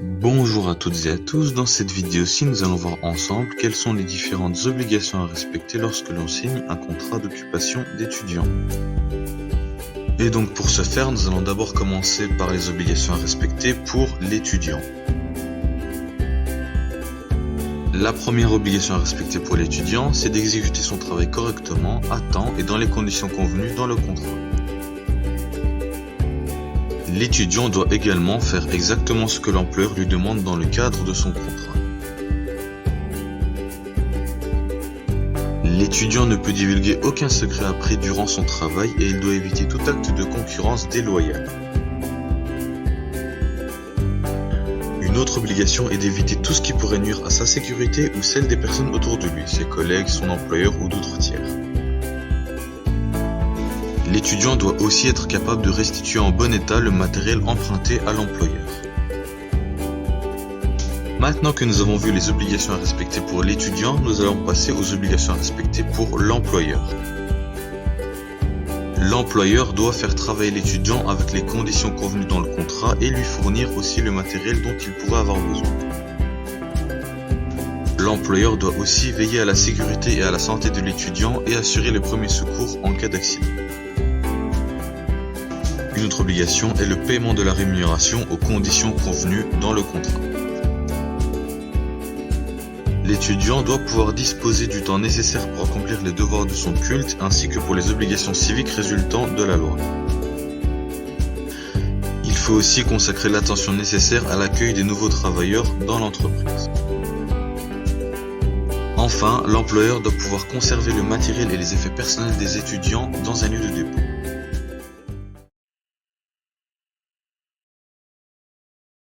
Bonjour à toutes et à tous, dans cette vidéo-ci nous allons voir ensemble quelles sont les différentes obligations à respecter lorsque l'on signe un contrat d'occupation d'étudiant. Et donc pour ce faire, nous allons d'abord commencer par les obligations à respecter pour l'étudiant. La première obligation à respecter pour l'étudiant, c'est d'exécuter son travail correctement, à temps et dans les conditions convenues dans le contrat. L'étudiant doit également faire exactement ce que l'employeur lui demande dans le cadre de son contrat. L'étudiant ne peut divulguer aucun secret appris durant son travail et il doit éviter tout acte de concurrence déloyale. Une autre obligation est d'éviter tout ce qui pourrait nuire à sa sécurité ou celle des personnes autour de lui, ses collègues, son employeur ou d'autres tiers. L'étudiant doit aussi être capable de restituer en bon état le matériel emprunté à l'employeur. Maintenant que nous avons vu les obligations à respecter pour l'étudiant, nous allons passer aux obligations à respecter pour l'employeur. L'employeur doit faire travailler l'étudiant avec les conditions convenues dans le contrat et lui fournir aussi le matériel dont il pourrait avoir besoin. L'employeur doit aussi veiller à la sécurité et à la santé de l'étudiant et assurer les premiers secours en cas d'accident. Une autre obligation est le paiement de la rémunération aux conditions convenues dans le contrat. L'étudiant doit pouvoir disposer du temps nécessaire pour accomplir les devoirs de son culte ainsi que pour les obligations civiques résultant de la loi. Il faut aussi consacrer l'attention nécessaire à l'accueil des nouveaux travailleurs dans l'entreprise. Enfin, l'employeur doit pouvoir conserver le matériel et les effets personnels des étudiants dans un lieu de dépôt.